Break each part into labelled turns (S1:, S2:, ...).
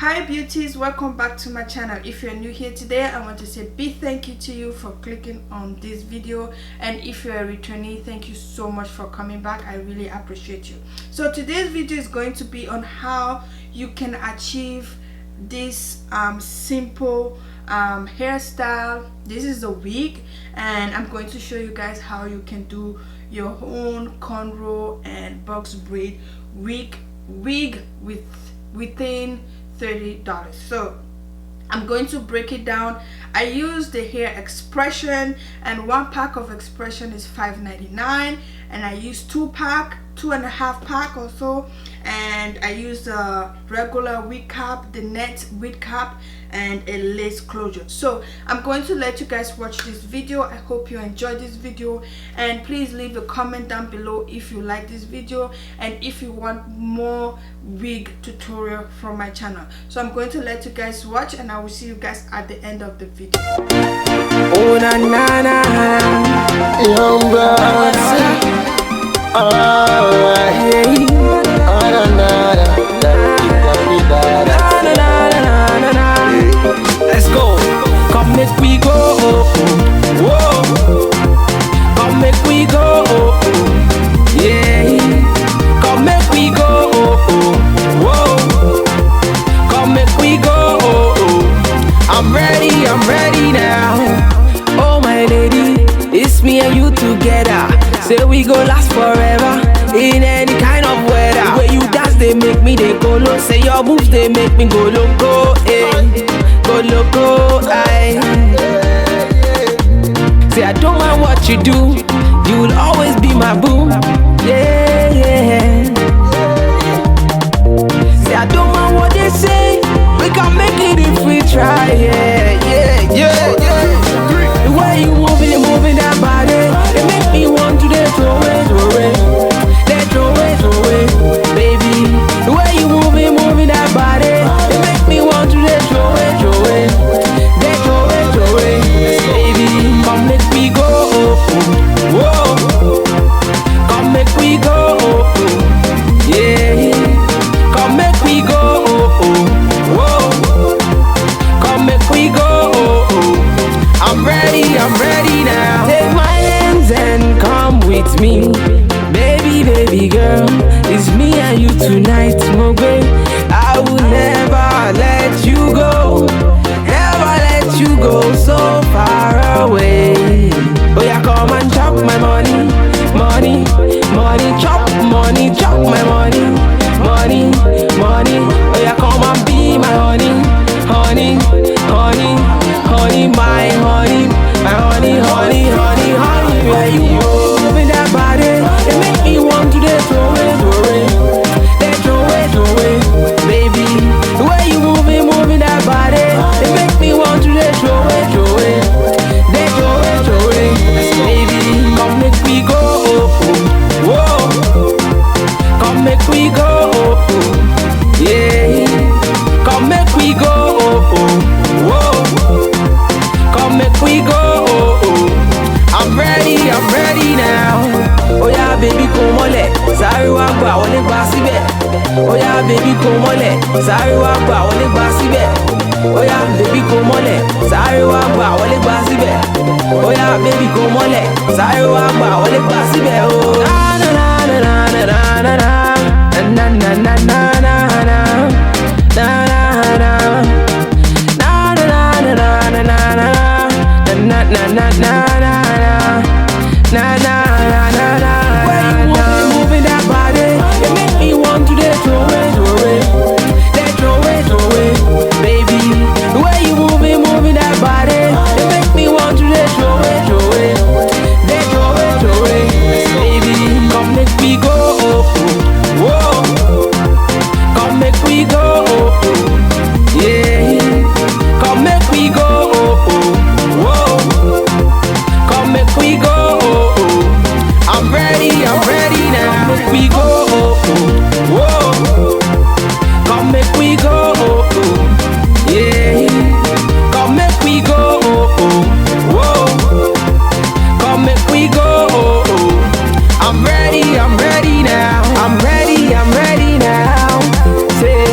S1: Hi beauties, welcome back to my channel. If you're new here today, I want to say a big thank you to you for clicking on this video, and if you're a returnee, thank you so much for coming back. I really appreciate you. So today's video is going to be on how you can achieve this simple hairstyle. This is the wig, and I'm going to show you guys how you can do your own cornrow and box braid wig within $30. So I'm going to break it down. I use the hair expression, and one pack of expression is $5.99, and I use 2.5 pack or so, and I use the regular wig cap, the net wig cap, and a lace closure. So I'm going to let you guys watch this video. I hope you enjoyed this video, and please leave a comment down below if you like this video and if you want more wig tutorial from my channel. So I'm going to let you guys watch, and I will see you guys at the end of the video.
S2: Oh na na na, young brother. Let's go. Come make we go. Whoa. Come make we go. Yeah. Come make we go. Whoa. Come make we go. I'm ready now. Oh my lady, it's me and you together. Say we go last forever in any kind of weather. The way you dance, they make me they go low. Say your moves, they make me go loco, eh? Go loco, aye. Say I don't mind what you do, you'll always be my boo. Yeah, yeah. Say I don't mind what they say, we can make it if we try. Yeah, yeah, yeah, yeah. The way you moving that body, it make me want to throw it, baby. The way you moving that body, it make me want to throw it, baby. Come make we go, whoa. Come make we go, yeah. Come make we go, whoa. Come make we go. I'm ready now. Take my hands and come with me. Baby girl, it's me and you tonight, my babe. I will never let you go. Never let you go so far away. Oh yeah, come and chop my money. Chop my money. Oh yeah, come and be my honey, my honey. Where you moving that body, it make me want to throw it, baby. The way you moving that body, it make me want to throw it, baby. Come make we go, whoa. Come make we go, yeah. Come make we go, whoa. Come make we go. I'm ready now. Oh yeah, baby, come on, sorry, wa gba wọlé gba síbẹ̀. Oh yeah, baby, come on, sorry, wa gba wọlé gba síbẹ̀. Oh yeah, baby, come on, sorry, wa gba wọlé gba síbẹ̀. Oh yeah, baby, come on, sorry, wa gba wọlé gba síbẹ̀. Oh na na na na na na na na na na moving that body, it make me want to throw it, baby. The way you moving that body, it make me want to throw it, baby. Come make we go, whoa. Come make we go, yeah. Come make we go, whoa. Come make we go. I'm ready now. Come make we go, whoa. Come make we go, yeah. Come make we go, whoa. Come make we go. I'm ready now. I'm ready now. Say,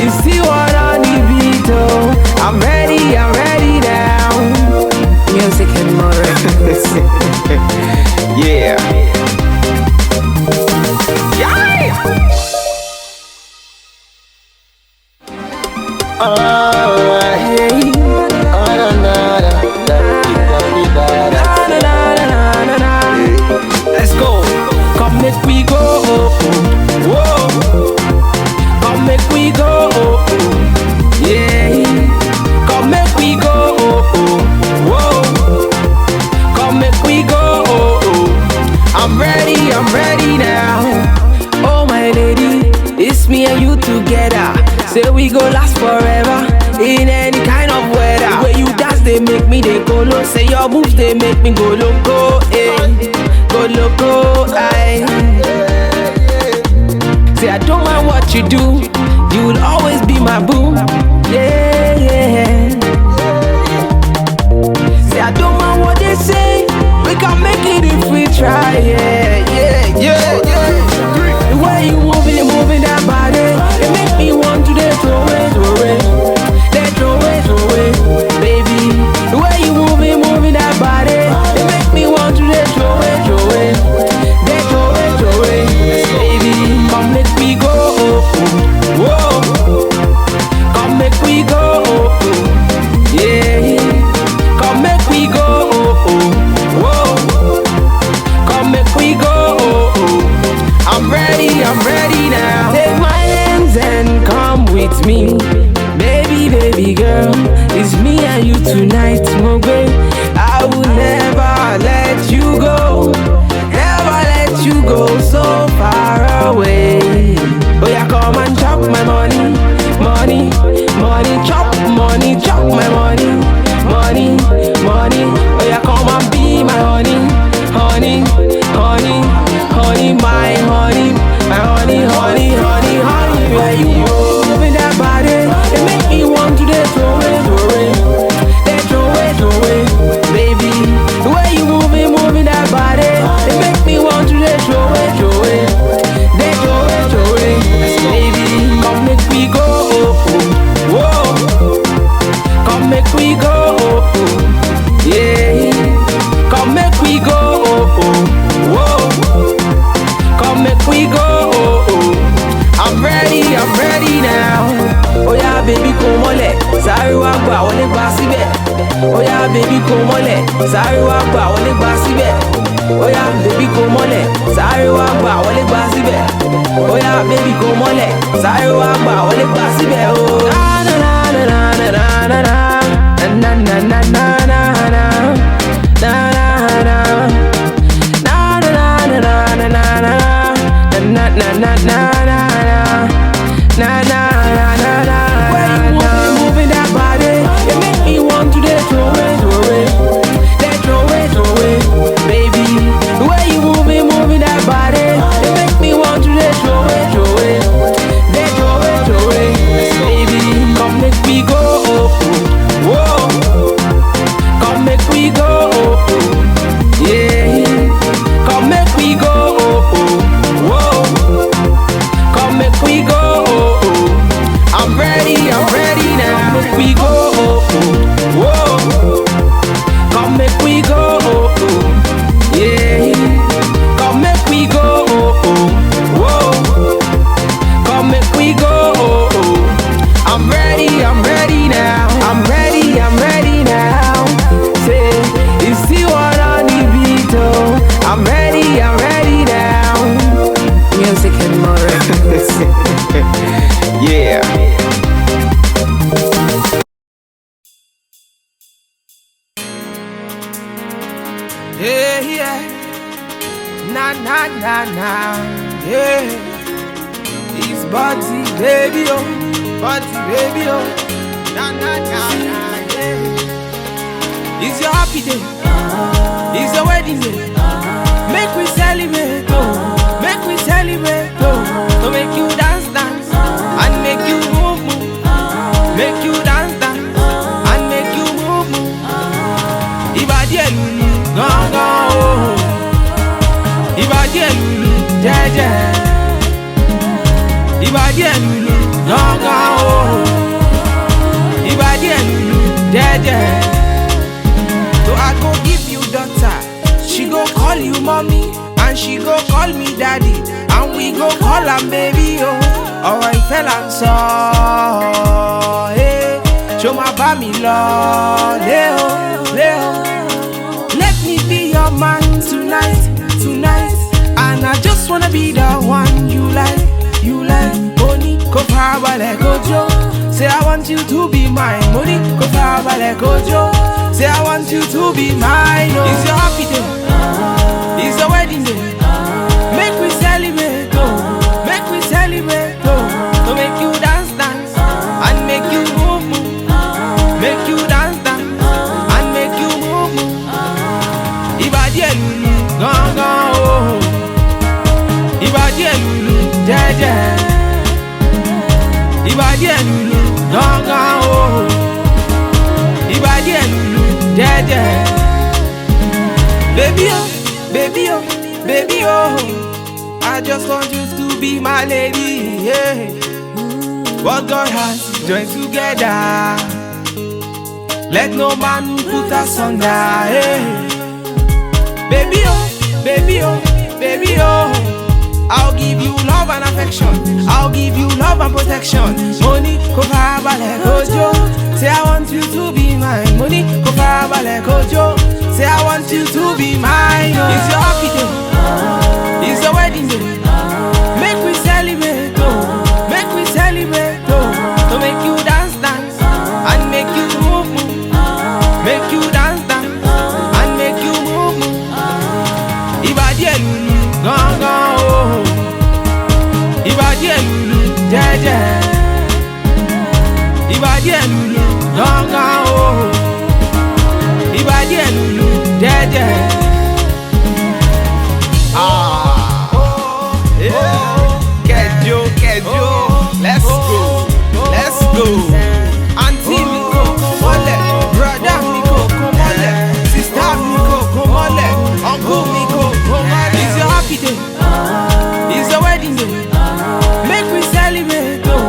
S2: you see what I need. Let's go. Come make we go. Whoa. Come make we go. Yeah. Come make we go. Whoa. Come make we go. I'm ready now. Oh my lady, it's me and you together. Say we go last forever in any kind of weather. The way you dance, they make me they go low. Say your moves, they make me go loco, eh? Go loco, aye. Say I don't mind what you do, you will always be my boo. Yeah, yeah. Say I don't mind what they say, we can make it if we try. Yeah, yeah, yeah, yeah. The way you moving that body, it make me want to throw it, baby. The way you moving that body, it make me want to throw it, baby. Come make we go, whoa. Come make we go, yeah. Come make we go, whoa. Come make we go. I'm ready now. Take my hands and come with me, baby girl. It's me and you tonight, my babe. I will never let you go, never let you go so far away. Oh yeah, come and chop my money, chop my money. Oh yeah, come and be my honey, my honey. Where you moving that body, it make me want to throw it, baby. The way you moving that body, it make me want to throw it, baby. Come make we go, whoa. Come make we go, yeah. Come make we go, whoa. Come make we go. I'm ready now. Oh yeah, baby, come on, sorry, I'm going to pass it. Oh yeah, baby, come on, sorry, I'm going to pass it. Oh yeah, baby, come on, sorry, I'm going to pass it. Oh yeah, baby, come on, sorry, I'm going to pass it. Oh moving that body, it make me want to throw it, baby. The way you moving that body, it make me want to throw it, baby. Come make we go, whoa. Come make we go, yeah. Come make we go, whoa. Come make we go. I'm ready now. Make we go, whoa. Come make we go, yeah. Come make we go, whoa. Come make we go. I'm ready now. I'm ready now. Say, you see what I need beat, oh. I'm ready now. Music and more records. Yeah. Yeah. Nah. Yeah. It's Bugsy, baby, oh. Nah. Yeah. It's your happy day. It's your wedding day. Make we celebrate, oh. Make we celebrate, oh. To make you dance, and make you move. Make you dance, and make you move. Ibadi elulu, gangan, oh. Ibadi elulu, jeje. Ibadi elulu, gangan, oh. Ibadi elulu, jeje. So I go give you daughter, she go call you mommy, and she go call me daddy, and we go call her baby, oh. Alright, fell and saw, hey. bá mi lọ, Leo. Let me be your man tonight. And I just wanna be the one you like. Money, go farabalẹ̀ kojo. Say I want you to be mine. Money, go farabalẹ̀ kojo. Say I want you to be mine. Oh. It's your happy day. It's your wedding day. Make we celebrate, oh. Make we celebrate, oh. To make you dance and make you move. Make you dance and make you move. Ìbàdí ẹ̀ lùlù gángan o. Ìbàdí ẹ̀ lùlù jẹ́jẹ́. Ìbàdí ẹ̀ lùlù gángan o. Ìbàdí ẹ̀ lùlù jẹ́jẹ́. Baby oh, I just want you to be my lady, yeah. What God has joined together, let no man put us under, yeah. Baby oh, I'll give you love and affection. I'll give you love and protection. Money, go farabalẹ̀ kojo. Say I want you to be mine. Money, go farabalẹ̀ kojo. Say I want you to be mine. Oh. It's your happy day. It's your wedding day. Make we celebrate, oh. Make we celebrate, oh. To make you dance and make you move. Make you dance and make you move. Ìbàdí ẹ̀ lùlù gángan o. Ìbàdí ẹ̀ lùlù jẹ́jẹ́. Ìbàdí ẹ̀ lùlù gángan o. Ìbàdí ẹ̀ lùlù jẹ́jẹ́. Kẹjọ, let's go. Auntie mi kò kó mọ́lẹ̀, brother mi kò kó mọ́lẹ̀, sister mi kò kó mọ́lẹ̀, uncle mi kò kó mọ́lẹ̀. It's your happy day, it's your wedding day. Make we celebrate, oh.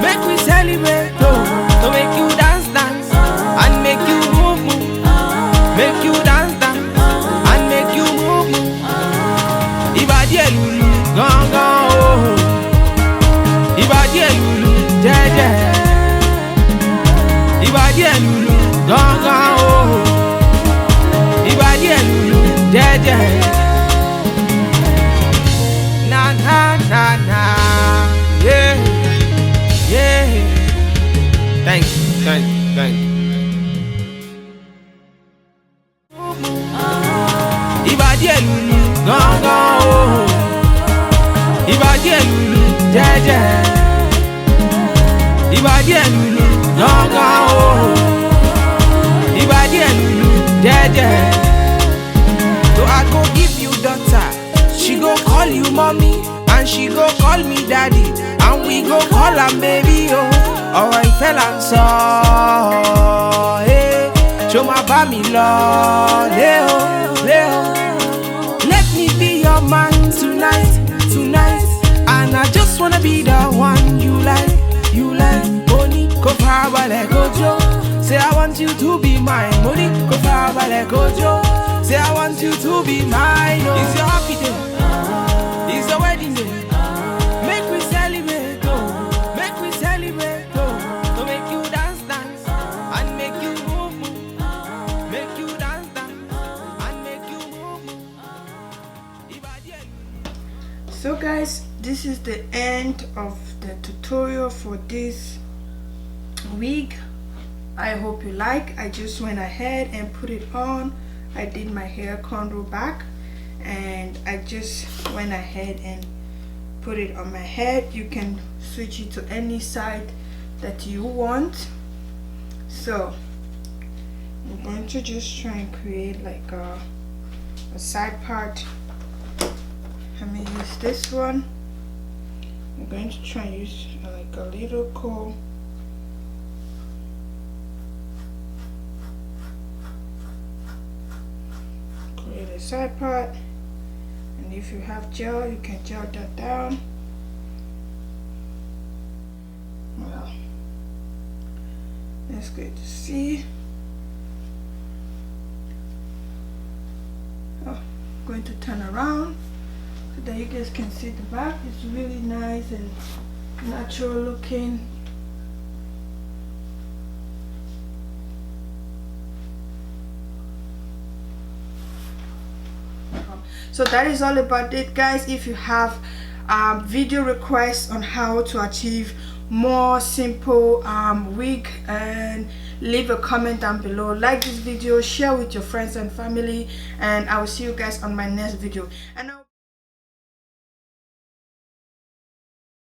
S2: Make we celebrate, oh. To make you dance and make you move. Make you dance and make you move. Ìbàdí ẹ̀ lùlù gángan o. Ìbàdí ẹ̀ lùlù jẹ́jẹ́. Ìbàdí ẹ̀ lùlù gángan o. Ìbàdí ẹ̀ lùlù jẹ́jẹ́. Na, yeah. Thank you. Ìbàdí ẹ̀ lùlù gángan o. Ìbàdí ẹ̀ lùlù jẹ́jẹ́. Ìbàdí ẹ̀ lùlù gángan o. Ìbàdí ẹ̀ lùlù jẹ́jẹ́. So I go give you daughter, she go call you mommy, and she go call me daddy, and we go call am baby oh. Ọ̀rọ̀ ìfẹ́ là ń sọ, ṣó máa bá mi lọ, Leo. Let me be your man tonight. And I just wanna be the one you like. Money, go farabalẹ̀ kojo. Say I want you to be mine. Money, go farabalẹ̀ kojo. Say I want you to be mine. Oh. It's your happy day. It's your wedding day. Make we celebrate, oh. Make we celebrate, oh. To make you dance and make you move. Make you dance and make you move.
S1: So guys, this is the end of the tutorial for this wig. I hope you like. I just went ahead and put it on. I did my hair cornrow back, and I just went ahead and put it on my head. You can switch it to any side that you want. So I'm going to just try and create like a side part. I'm gonna use this one. I'm going to try and use like a little comb. Create a side part, and if you have gel, you can gel that down. Well, that's good to see. Oh, I'm going to turn around so that you guys can see the back. It's really nice and natural looking. So that is all about it, guys. If you have video requests on how to achieve more simple wig, and leave a comment down below, like this video, share with your friends and family, and I will see you guys on my next video. And